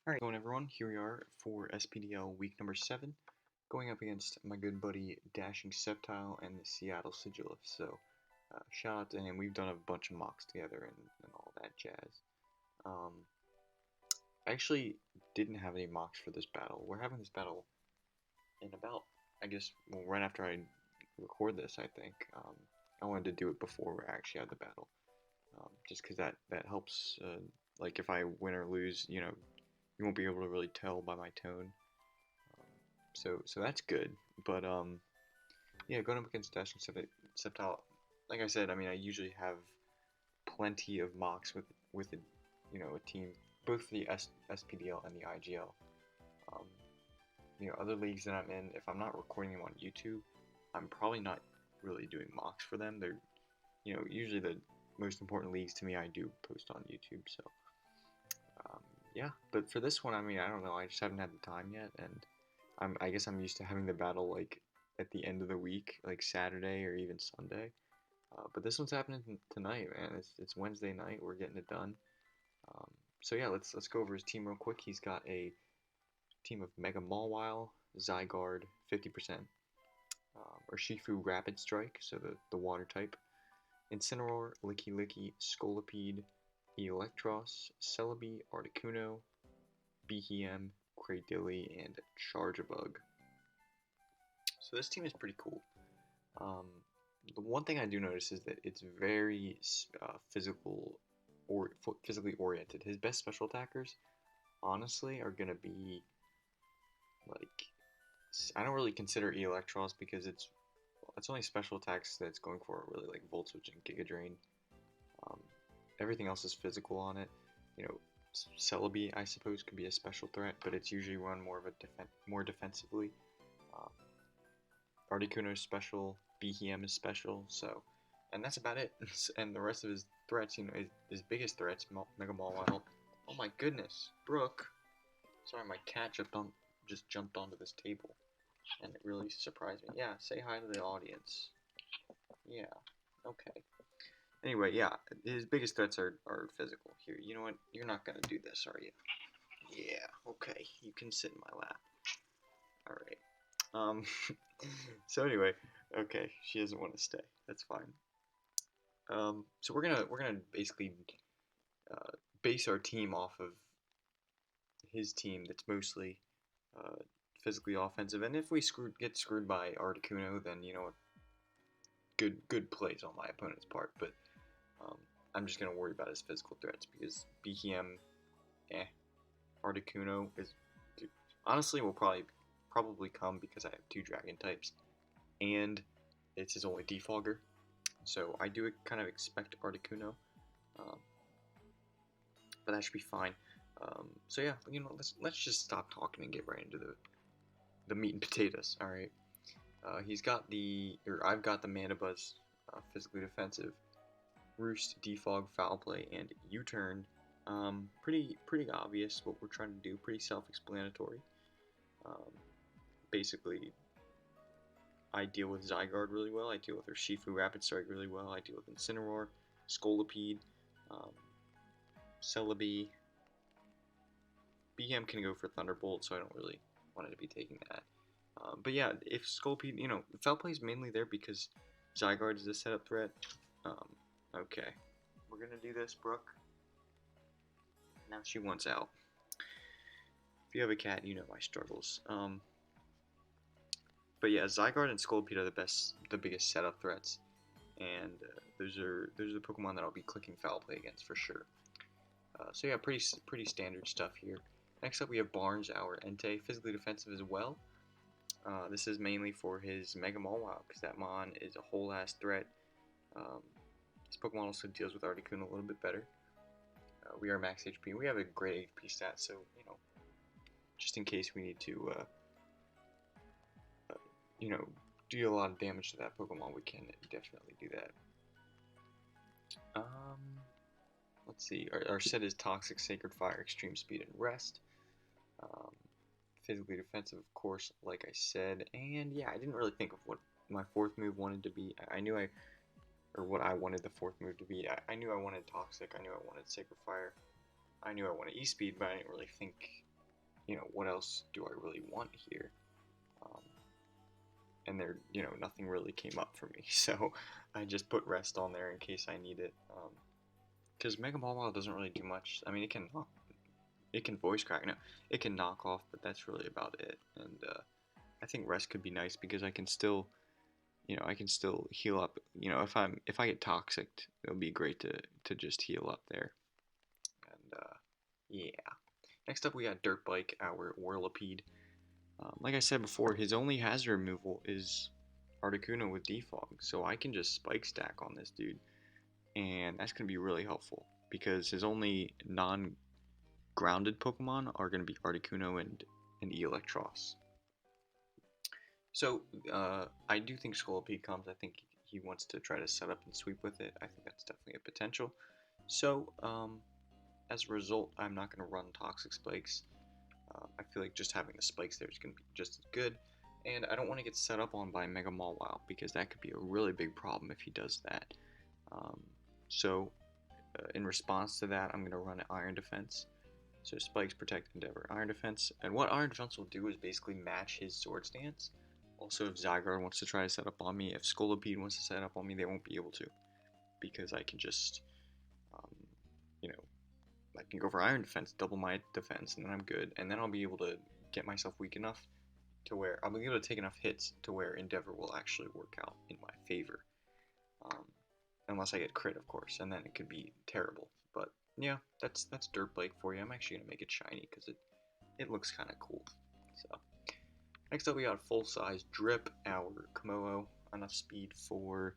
Alright, going everyone, here we are for SPDL week number 7, going up against my good buddy DashingSceptile and the Seattle Sigillus. So, shout out to him. We've done a bunch of mocks together and all that jazz. I actually didn't have any mocks for this battle. We're having this battle in about, I guess, well, right after I record this, I think. I wanted to do it before we actually have the battle. Just because that helps, like if I win or lose, you won't be able to really tell by my tone. So that's good. But yeah, going up against DashingSceptile, like I said, I mean I usually have plenty of mocks with a team, both for the SPDL and the IGL. Um, other leagues that I'm in, if I'm not recording them on YouTube, I'm probably not really doing mocks for them. They're usually the most important leagues to me I do post on YouTube. So yeah, but for this one, I mean, I don't know. I just haven't had the time yet, and I guess I'm used to having the battle like at the end of the week, like Saturday or even Sunday. But this one's happening tonight, man. It's Wednesday night. We're getting it done. So yeah, let's go over his team real quick. He's got a team of Mega Mawile, Zygarde, 50%, Urshifu Rapid Strike, so the water type, Incineroar, Licky, Scolipede, Eelektross, Celebi, Articuno, Behem, Cradily, and Charjabug. So this team is pretty cool. The one thing I do notice is that it's very physically oriented. His best special attackers, honestly, are gonna be like, I don't really consider Eelektross because it's only special attacks that's going for really like Volt Switch and Giga Drain. Everything else is physical on it. Celebi, I suppose, could be a special threat, but it's usually run more of more defensively. Articuno is special, Behem is special, so, and that's about it. And the rest of his threats, his biggest threats, Mega Mawile. Oh my goodness, Brooke. Sorry, my cat just jumped onto this table, and it really surprised me. Yeah, say hi to the audience. Yeah, okay. Anyway, yeah, his biggest threats are physical. Here, you know what? You're not gonna do this, are you? Yeah, okay. You can sit in my lap. Alright. So anyway, okay, she doesn't want to stay. That's fine. So we're gonna basically base our team off of his team that's mostly physically offensive, and if we get screwed by Articuno, then good plays on my opponent's part, but I'm just gonna worry about his physical threats because Behem, Articuno honestly will probably come because I have 2 dragon types, and it's his only defogger, so I do kind of expect Articuno, but that should be fine. So yeah, let's just stop talking and get right into the meat and potatoes. All right. I've got the Mandibuzz, physically defensive, Roost, Defog, Foul Play, and U-Turn. Pretty obvious what we're trying to do. Pretty self-explanatory. Basically, I deal with Zygarde really well. I deal with Urshifu Rapid Strike really well. I deal with Incineroar, Scolipede, Celebi. Behem can go for Thunderbolt, so I don't really want it to be taking that. But yeah, if Scolipede, the Foul Play is mainly there because Zygarde is a setup threat. Okay, we're gonna do this, Brooke. Now she wants out. If you have a cat, you know my struggles. But yeah, Zygarde and Scolipede are the biggest setup threats, and those are the Pokemon that I'll be clicking Foul Play against for sure. So yeah, pretty standard stuff here. Next up, we have Barnes, our Entei, physically defensive as well. This is mainly for his Mega Mawile, because that Mon is a whole ass threat. This Pokemon also deals with Articuno a little bit better. We are max HP. We have a great HP stat, so just in case we need to, do a lot of damage to that Pokemon, we can definitely do that. Let's see. Our set is Toxic, Sacred Fire, Extreme Speed, and Rest. Physically defensive, of course, like I said. And yeah, I didn't really think of what my 4th move wanted to be. I knew what I wanted the 4th move to be. I knew I wanted Toxic. I knew I wanted Sacred Fire. I knew I wanted E-Speed, but I didn't really think what else do I really want here? Um, and there, nothing really came up for me, so I just put rest on there in case I need it. Because Mega Mawile doesn't really do much. I mean, it can voice crack, no, it can knock off, but that's really about it. And I think rest could be nice because I can still, I can still heal up. If I get toxic, it'll be great to just heal up there. And yeah. Next up, we got Dirt Bike, our Whirlipede. Like I said before, his only hazard removal is Articuno with Defog, so I can just spike stack on this dude, and that's going to be really helpful because his only non-grounded Pokemon are going to be Articuno and Electros. So I do think Scolipede comes. I think he wants to try to set up and sweep with it. I think that's definitely a potential. So as a result, I'm not going to run Toxic Spikes. I feel like just having the spikes there is going to be just as good. And I don't want to get set up on by Mega Mawile because that could be a really big problem if he does that. So in response to that, I'm going to run an Iron Defense. So Spikes, Protect, Endeavor, Iron Defense. And what Iron Defense will do is basically match his Sword Stance. Also, if Zygarde wants to try to set up on me, if Scolipede wants to set up on me, they won't be able to. Because I can just, I can go for Iron Defense, double my defense, and then I'm good. And then I'll be able to get myself weak enough to where I'll be able to take enough hits to where Endeavor will actually work out in my favor. Unless I get crit, of course, and then it could be terrible. But yeah, that's Dirt Bike for you. I'm actually gonna make it shiny because it looks kind of cool. So next up, we got Full Size Drip, our Komodo. Enough speed for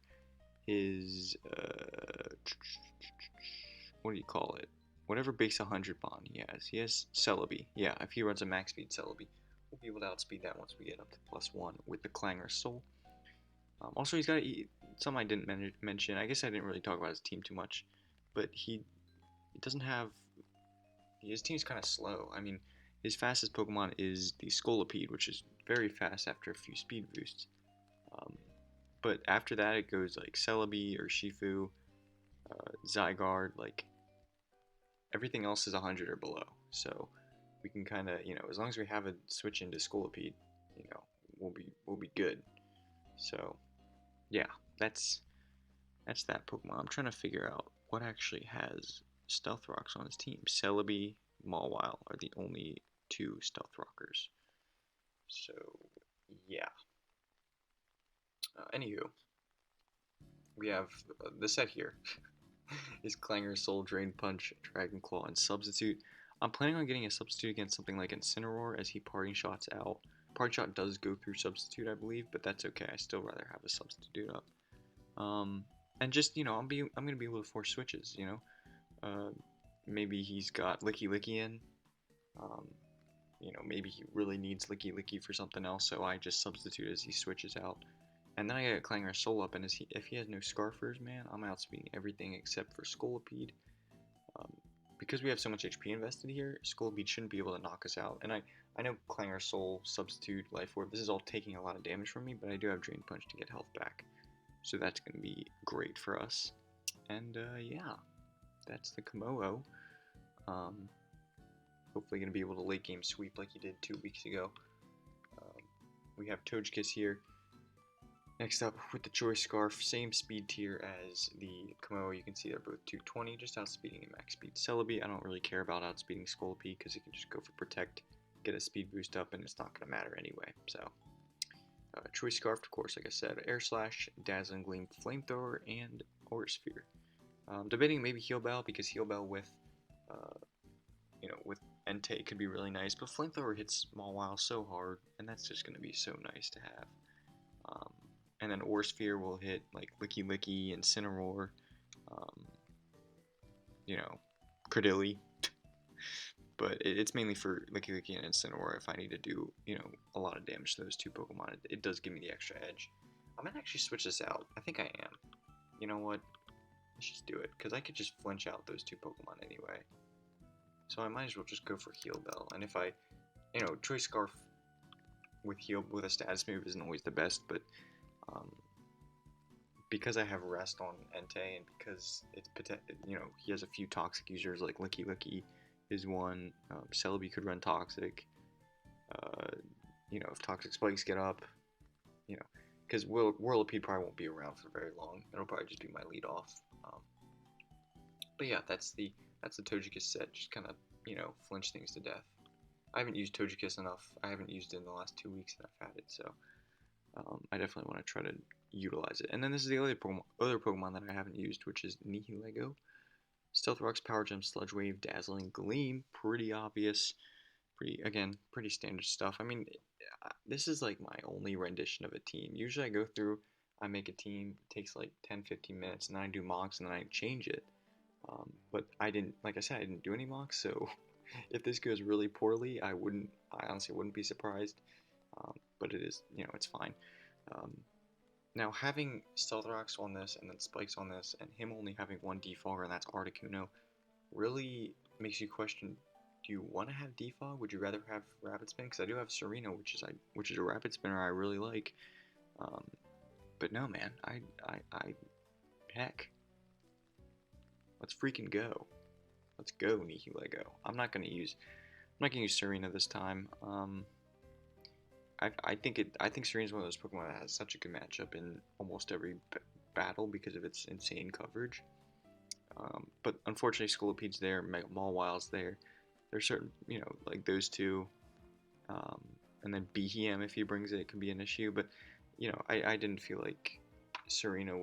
his what do you call it? Whatever base 100 bond he has. He has Celebi. Yeah, if he runs a max speed Celebi, we'll be able to outspeed that once we get up to +1 with the Clangor Soul. Also, he's got something I didn't mention. I guess I didn't really talk about his team too much, but he doesn't have. His team's kind of slow. I mean, his fastest Pokemon is the Scolipede, which is very fast after a few speed boosts. But after that, it goes like Celebi or Shifu, Zygarde, like. Everything else is 100 or below, so we can kind of, as long as we have a switch into Scolipede, we'll be good. So, yeah, that's that Pokemon. I'm trying to figure out what actually has Stealth Rocks on his team. Celebi, Mawile are the only 2 Stealth Rockers. So, yeah. Anywho, we have the set here. Is Clangor, Soul, Drain Punch, Dragon Claw, and Substitute. I'm planning on getting a Substitute against something like Incineroar as he Parting Shots out. Parting Shot does go through Substitute, I believe, but that's okay. I still rather have a Substitute up. And just, I'm gonna be able to force switches, maybe he's got Licky Licky in. Maybe he really needs Licky Licky for something else, so I just substitute as he switches out. And then I get Clangor Soul up, and if he has no Scarfers, man, I'm outspeeding everything except for Scolipede. Because we have so much HP invested here, Scolipede shouldn't be able to knock us out. And I know Clangor Soul, Substitute, Life Orb, this is all taking a lot of damage from me, but I do have Drain Punch to get health back. So that's going to be great for us. And yeah, that's the Komodo. Hopefully going to be able to late game sweep like he did 2 weeks ago. We have Togekiss here. Next up, with the Choice Scarf, same speed tier as the Komodo. You can see they're both 220, just outspeeding a max speed Celebi. I don't really care about outspeeding Scolipede because he can just go for Protect, get a speed boost up, and it's not going to matter anyway. So, Choice Scarf, of course, like I said, Air Slash, Dazzling Gleam, Flamethrower, and Aura Sphere. Debating maybe Heal Bell because Heal Bell with Entei could be really nice, but Flamethrower hits Mawile so hard, and that's just going to be so nice to have. And then Aura Sphere will hit like Licky Licky, Incineroar, Credilli. But it's mainly for Licky Licky and Incineroar if I need to do, a lot of damage to those 2 Pokemon. It does give me the extra edge. I might actually switch this out. I think I am. You know what? Let's just do it, because I could just flinch out those 2 Pokemon anyway. So I might as well just go for Heal Bell. And if I, Choice Scarf with a status move isn't always the best, but because I have Rest on Entei and because it's he has a few toxic users like Licky Licky is one. Celebi could run toxic. You know, if Toxic Spikes get up, you know, because Whirlipede probably won't be around for very long. It'll probably just be my lead off. But yeah, that's the Togekiss set. Just kind of, you know, flinch things to death. I haven't used Togekiss enough. I haven't used it in the last 2 weeks that I've had it, so I definitely want to try to utilize it. And then this is the other Pokemon that I haven't used, which is Nihilego. Stealth Rocks, Power Gem, Sludge Wave, Dazzling Gleam. Pretty obvious. Pretty standard stuff. I mean, this is like my only rendition of a team. Usually I go through, I make a team, it takes like 10-15 minutes, and then I do mocks, and then I change it. But I didn't, like I said, I didn't do any mocks, so if this goes really poorly, I honestly wouldn't be surprised. But it is, you know, it's fine. Um, Now, having Stealth Rocks on this, and then Spikes on this, and him only having one Defogger, and that's Articuno, really makes you question, do you want to have Defog? Would you rather have Rapid Spin? Because I do have Serena, which is a Rapid Spinner I really like. Um, but no, man, heck, let's freaking go. Let's go, Nihilego. I'm not gonna use Serena this time. I think Serena's one of those Pokemon that has such a good matchup in almost every battle because of its insane coverage. But unfortunately, Scoliped's there, Mega Mawwile's there. There's certain, you know, like those two, and then Behem, if he brings it, can be an issue. But you know, I didn't feel like Serena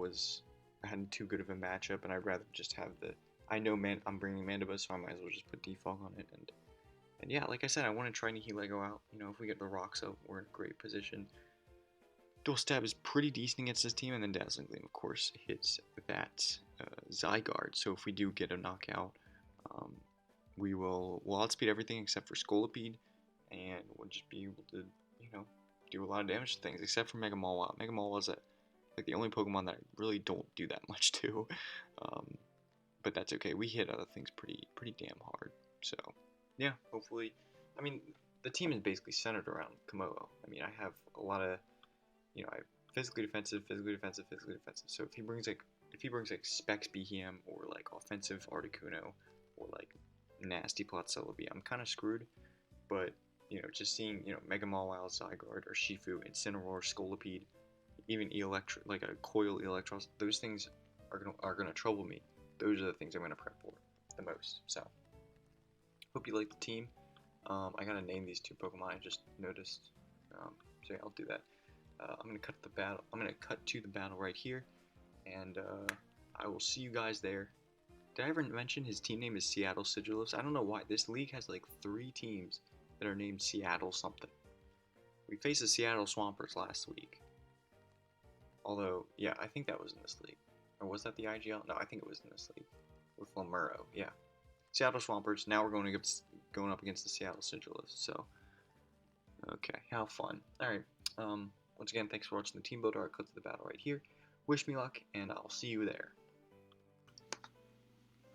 had too good of a matchup, and I'd rather just have the. I know, man, I'm bringing Mandibuzz, so I might as well just put Defog on it. And yeah, like I said, I want to try Nihilego out. You know, if we get the rocks up, we're in a great position. Dual Stab is pretty decent against this team, and then Dazzling Gleam, of course, hits that Zygarde. So if we do get a knockout, we'll outspeed everything except for Scolipede, and we'll just be able to, you know, do a lot of damage to things, except for Mega Mawile. Mega Mawile is like the only Pokemon that I really don't do that much to, but that's okay. We hit other things pretty damn hard. So yeah, hopefully. I mean, the team is basically centered around Komodo. I mean, I have a lot of, you know, I have physically defensive, physically defensive, physically defensive. So if he brings like Specs Behem or like offensive Articuno or like nasty Plot Celebi, I'm kind of screwed. But you know, just seeing, you know, Mega Mawile, Zygarde, or Shifu, Incineroar, Scolipede, even like a Coil Electros, those things are gonna trouble me. Those are the things I'm gonna prep for the most. So hope you like the team. I gotta name these two Pokemon. I just noticed. So yeah, I'll do that. I'm gonna cut to the battle right here, and I will see you guys there. Did I ever mention his team name is Seattle Sigillus? I don't know why. This league has like 3 teams that are named Seattle something. We faced the Seattle Swampers last week. Although, yeah, I think that was in this league. Or was that the IGL? No, I think it was in this league. With Lamuro, yeah. Seattle Swampers. Now we're going up against the Seattle Sigillus. So, okay, how fun. Alright, once again, thanks for watching the Team Builder. I'll cut to the battle right here. Wish me luck, and I'll see you there.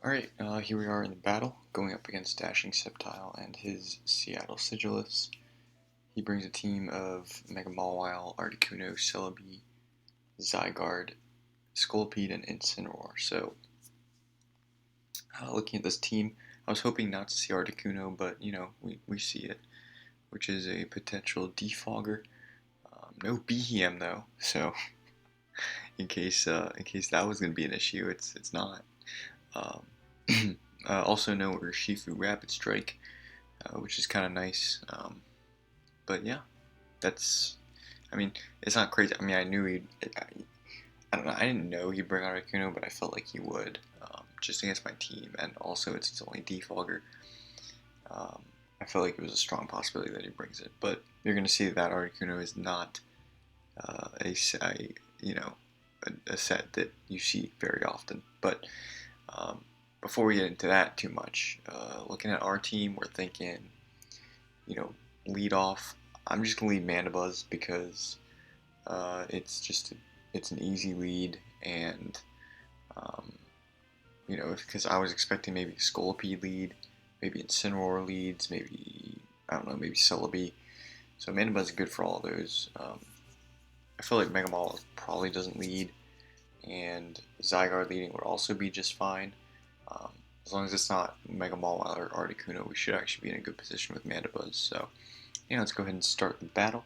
Alright, here we are in the battle, going up against DashingSceptile and his Seattle Sigillus. He brings a team of Mega Mawile, Articuno, Celebi, Zygarde, Scolipede, and Incineroar. So, looking at this team, I was hoping not to see Articuno, but, you know, we see it, which is a potential Defogger. No Behem, though, so in case that was going to be an issue, it's not. Also no Urshifu Rapid Strike, which is kind of nice. But yeah, I mean, it's not crazy. I mean, I knew I don't know, I didn't know he'd bring out Articuno, but I felt like he would, just against my team, and also it's his only Defogger. I felt like it was a strong possibility that he brings it, but you're going to see that Articuno is not a set that you see very often. But before we get into that too much, looking at our team, we're thinking, you know, lead off. I'm just gonna lead Mandibuzz because it's an easy lead, and you know, because I was expecting maybe a Scolipede lead, maybe Incineroar leads, maybe I don't know, maybe Celebi. So Mandibuzz is good for all of those. I feel like Mega Mawile probably doesn't lead, and Zygarde leading would also be just fine. As long as it's not Mega Mawile or Articuno, we should actually be in a good position with Mandibuzz. So yeah, let's go ahead and start the battle.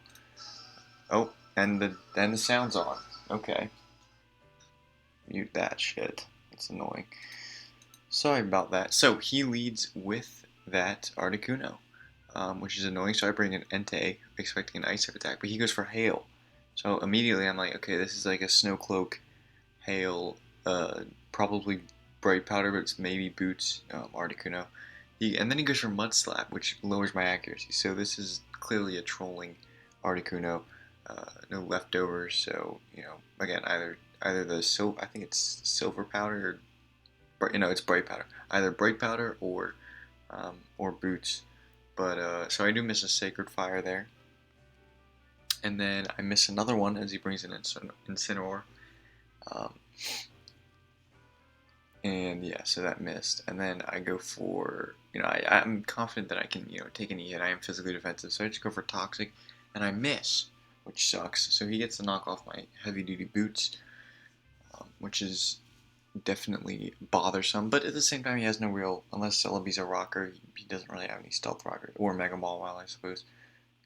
Oh, and the sound's on. Okay. Mute that shit. It's annoying. Sorry about that. So he leads with that Articuno, which is annoying. So I bring an Entei, expecting an Ice type attack, but he goes for Hail. So immediately I'm like, okay, this is like a Snow Cloak, Hail, probably Bright Powder, but it's maybe Boots, Articuno. And then he goes for Mud Slap, which lowers my accuracy. So this is clearly a trolling Articuno. No leftovers, so again, either the I think it's Silver Powder, or it's Bright Powder, either Bright Powder or Boots. But so I do miss a Sacred Fire there, and then I miss another one as he brings in Incineroar. Um, and yeah, so that missed. And then I go for, I'm confident that I can, take any hit. I am physically defensive, so I just go for Toxic, and I miss, which sucks. So he gets to knock off my heavy-duty boots, which is definitely bothersome. But at the same time, he has no real, unless Celebi's a rocker, he doesn't really have any stealth rocker, or Mega Ball, I suppose.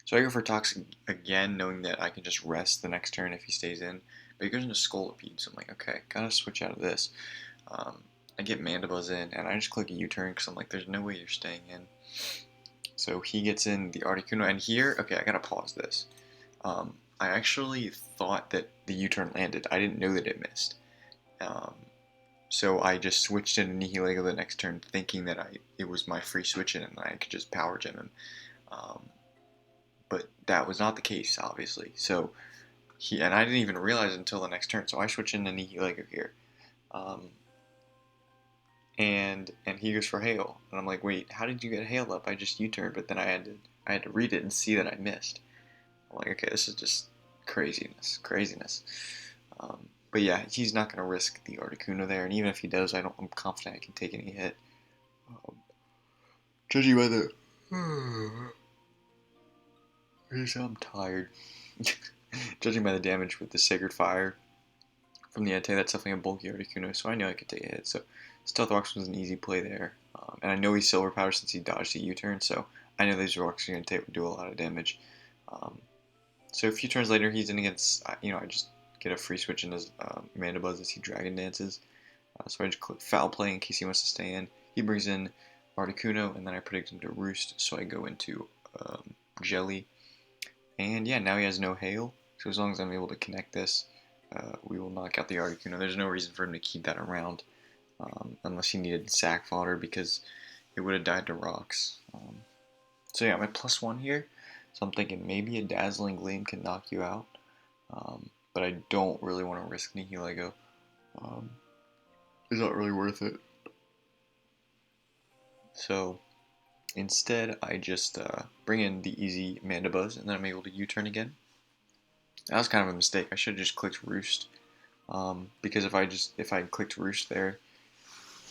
So I go for Toxic again, knowing that I can just rest the next turn if he stays in. But he goes into Scolipede, so I'm like, okay, gotta switch out of this. I get Mandibuzz in, and I just click a U-turn because I'm like, there's no way you're staying in. So he gets in the Articuno, and here, okay, I gotta pause this. I actually thought that the U-turn landed. I didn't know that it missed. So I just switched in Nihilego the next turn, thinking that it was my free switch in, and I could just Power Gem him. But that was not the case, obviously. So and I didn't even realize it until the next turn. So I switch into Nihilego here. And he goes for Hail, and I'm like, wait, how did you get Hail up? I just U-turned, but then I had to read it and see that I missed. I'm like, okay, this is just craziness. But yeah, he's not gonna risk the Articuno there, and even if he does, I'm confident I can take any hit. Judging by the, I'm tired. Judging by the damage with the Sacred Fire from the Entei, that's definitely a bulky Articuno, so I know I could take a hit. So Stealth Rocks was an easy play there. And I know he's Silver Powder since he dodged the U-turn, so I know these rocks are going to do a lot of damage. So a few turns later, he's in against, I just get a free switch in his Mandibuzz as he Dragon Dances. So I just click Foul Play in case he wants to stay in. He brings in Articuno, and then I predict him to Roost, so I go into Jelly. And yeah, now he has no Hail, so as long as I'm able to connect this, we will knock out the Articuno. There's no reason for him to keep that around, unless he needed sack fodder, because it would have died to rocks. So yeah, I'm at +1 here, so I'm thinking maybe a Dazzling Gleam can knock you out, but I don't really want to risk Nihilego. It's not really worth it. So instead, I just bring in the easy Mandibuzz, and then I'm able to U-turn again. That was kind of a mistake. I should have just clicked Roost, because if I clicked Roost there,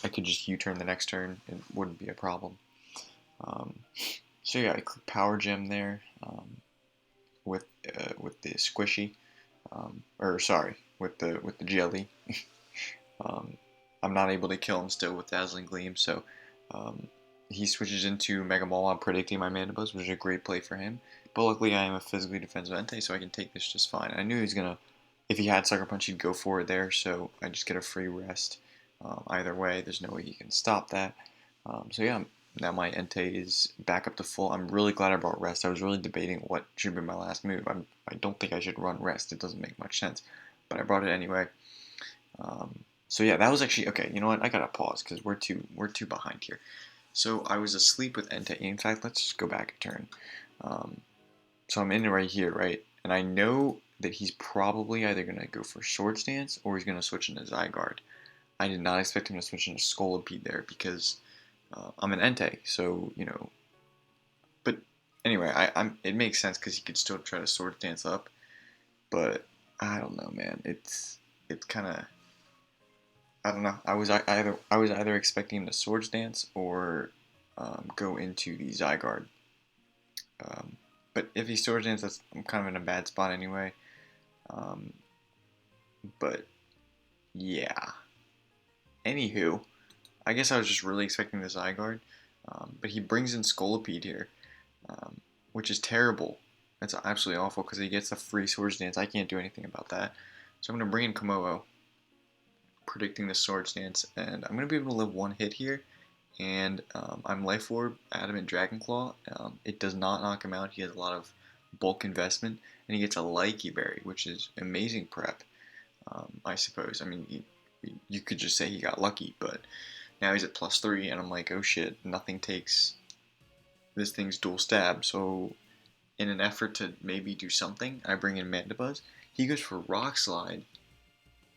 I could just U-turn the next turn. It wouldn't be a problem. So yeah, I click Power Gem there with the Squishy, with the Jelly. I'm not able to kill him still with Dazzling Gleam, so he switches into Mega Ball. I'm predicting my Mandibuzz, which is a great play for him. But luckily, I am a physically defensive Entei, so I can take this just fine. I knew he was gonna, if he had Sucker Punch, he'd go for it there, so I just get a free rest. Either way, there's no way he can stop that. So yeah, now my Entei is back up to full. I'm really glad I brought rest. I was really debating what should be my last move. I don't think I should run rest. It doesn't make much sense, but I brought it anyway. So yeah, that was actually okay. You know what? I gotta pause because we're too behind here. So I was asleep with Entei. In fact, let's just go back a turn. So I'm in right here, right? And I know that he's probably either gonna go for Swords Dance or he's gonna switch into Zygarde. I did not expect him to switch into Scolipede there because I'm an Entei, so But anyway, it makes sense because he could still try to Swords Dance up, but I don't know, man. It's kind of, I don't know. I was either expecting him to Swords Dance or go into the Zygarde. But if he Swords Dance, I'm kind of in a bad spot anyway. But yeah. Anywho, I guess I was just really expecting the Zygarde. But he brings in Scolipede here. which is terrible. That's absolutely awful because he gets a free Swords Dance. I can't do anything about that. So I'm going to bring in Komodo, predicting the Swords Dance, and I'm going to be able to live one hit here. And I'm Life Orb, Adamant Dragon Claw. It does not knock him out. He has a lot of bulk investment, and he gets a Likey Berry, which is amazing prep, I suppose. I mean, you could just say he got lucky, but now he's at +3, and I'm like, oh shit, nothing takes this thing's dual stab, so in an effort to maybe do something, I bring in Mandibuzz. He goes for Rock Slide,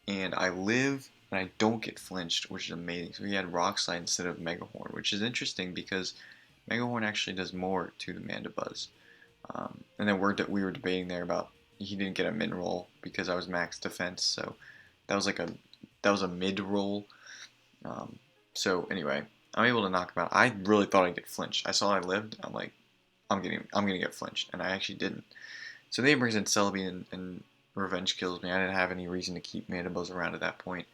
and I live, and I don't get flinched, which is amazing. So he had Rock Slide instead of Mega Horn, which is interesting because Mega Horn actually does more to the Mandibuzz. And then we were debating there about he didn't get a min roll because I was max defense, so that was a mid roll. So anyway, I'm able to knock him out. I really thought I'd get flinched. I saw I lived. I'm like, I'm gonna get flinched, and I actually didn't. So then he brings in Celebi and Revenge kills me. I didn't have any reason to keep Mandibuzz around at that point.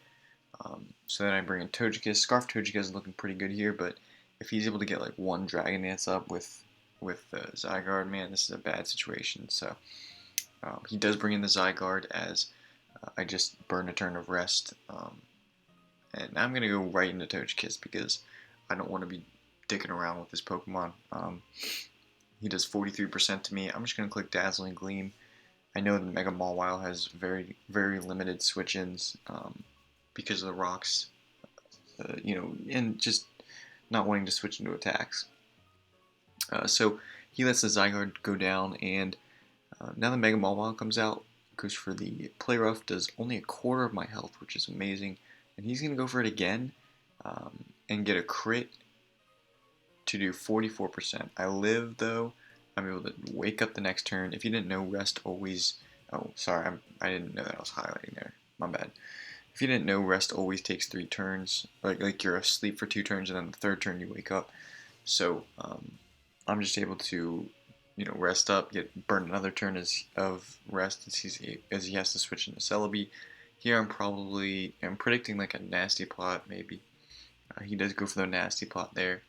So then I bring in Togekiss. Scarf Togekiss is looking pretty good here, but if he's able to get like one Dragon Dance up with Zygarde, man, this is a bad situation. So he does bring in the Zygarde as I just burn a turn of rest. And I'm going to go right into Togekiss because I don't want to be dicking around with this Pokemon. He does 43% to me. I'm just going to click Dazzling Gleam. I know the Mega Mawile has very, very limited switch-ins because of the rocks, and just not wanting to switch into attacks. So he lets the Zygarde go down, and now the Mega Mawile comes out, goes for the Play Rough, does only a quarter of my health, which is amazing. And he's going to go for it again and get a crit to do 44%. I live, though. I'm able to wake up the next turn. If you didn't know, rest always... Oh, sorry, I didn't know that I was highlighting there. My bad. If you didn't know, rest always takes 3 turns. Like you're asleep for 2 turns, and then the third turn you wake up. So I'm just able to, rest up, burn another turn of rest as he has to switch into Celebi. Here I'm predicting like a Nasty Plot maybe. He does go for the Nasty Plot there,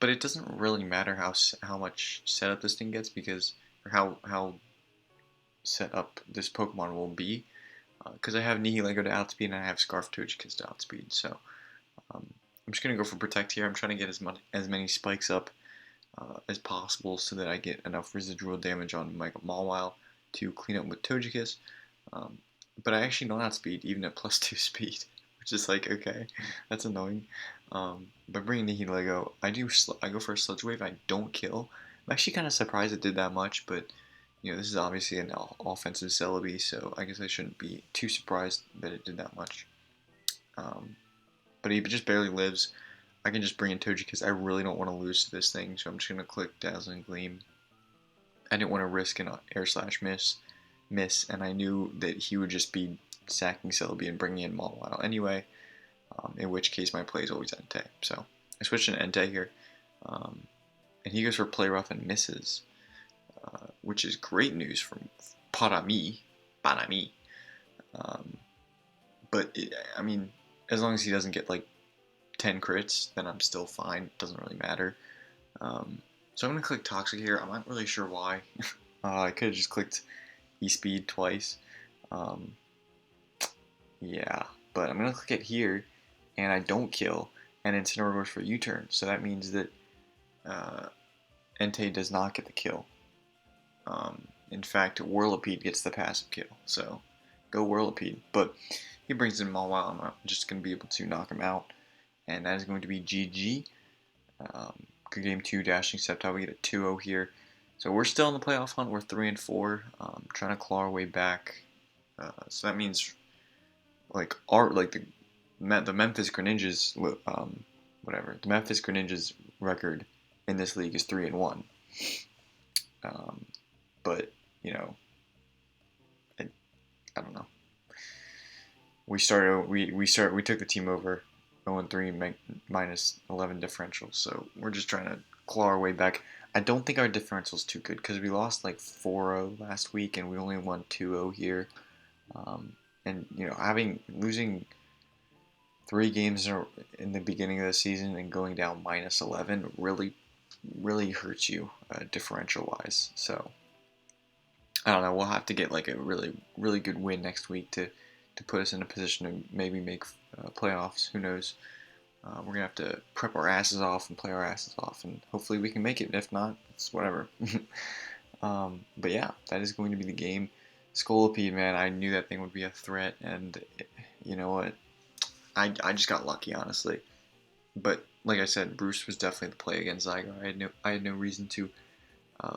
but it doesn't really matter how much setup this thing gets or how set up this Pokemon will be, because I have Nihilego to outspeed and I have Scarf Togekiss to outspeed. So I'm just gonna go for Protect here. I'm trying to get as many spikes up as possible so that I get enough residual damage on Mega Mawile to clean up with Togekiss. But I actually don't outspeed even at +2 speed, which is like, okay, that's annoying. But bringing Nihilego, I go for a Sludge Wave. I don't kill. I'm actually kind of surprised it did that much, but this is obviously an offensive Celebi, so I guess I shouldn't be too surprised that it did that much. But he just barely lives. I can just bring in Togekiss. I really don't want to lose to this thing, so I'm just going to click Dazzling Gleam. I didn't want to risk an Air Slash miss, and I knew that he would just be sacking Celebi and bringing in Mawile anyway, in which case my play is always Entei. So I switched to Entei here, and he goes for Play Rough and misses, which is great news from para mí. But I mean, as long as he doesn't get like 10 crits, then I'm still fine. It doesn't really matter. So I'm going to click Toxic here. I'm not really sure why. I could have just clicked E-Speed twice. Yeah, but I'm going to click it here, and I don't kill, and Incineroar goes for U-turn. So that means that Entei does not get the kill. In fact, Whirlipede gets the passive kill. So go Whirlipede. But he brings in Mawile, and I'm just going to be able to knock him out. And that is going to be GG. Good game 2, DashingSceptile. We get a 2-0 here. So we're still in the playoff hunt. We're 3-4. Trying to claw our way back. So that means the Memphis Greninjas the Memphis Greninjas record in this league is 3-1. But I don't know. We took the team over 0-3 minus 11 differential, so we're just trying to claw our way back. I don't think our differential is too good because we lost like 4-0 last week and we only won 2-0 here. And losing 3 games in the beginning of the season and going down minus 11 really really hurts you differential wise. So I don't know. We'll have to get like a really good win next week to put us in a position to maybe make playoffs. Who knows? We're gonna have to prep our asses off and play our asses off, and hopefully we can make it. If not, it's whatever. But yeah, that is going to be the game. Scolipede, man, I knew that thing would be a threat, and you know what? I just got lucky, honestly. But like I said, Bruce was definitely the play against Zygar. I had no reason to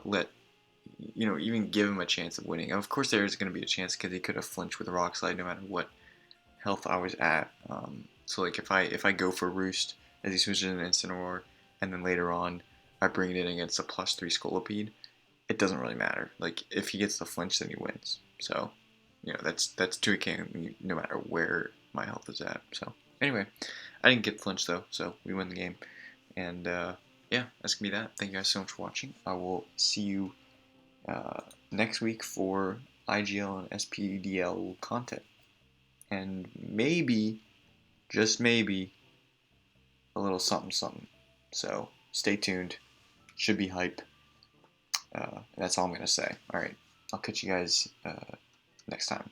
let even give him a chance of winning. Of course, there is going to be a chance because he could have flinched with Rock Slide no matter what health I was at. So like if I go for Roost as he switches in Incineroar, and then later on I bring it in against a +3 Scolipede, it doesn't really matter. Like if he gets the flinch, then he wins. So that's 2K no matter where my health is at. So anyway, I didn't get flinched though, so we win the game. And yeah, that's gonna be that. Thank you guys so much for watching. I will see you next week for IGL and SPDL content, and maybe, just maybe, a little something something. So stay tuned. Should be hype. That's all I'm gonna say. All right, I'll catch you guys next time.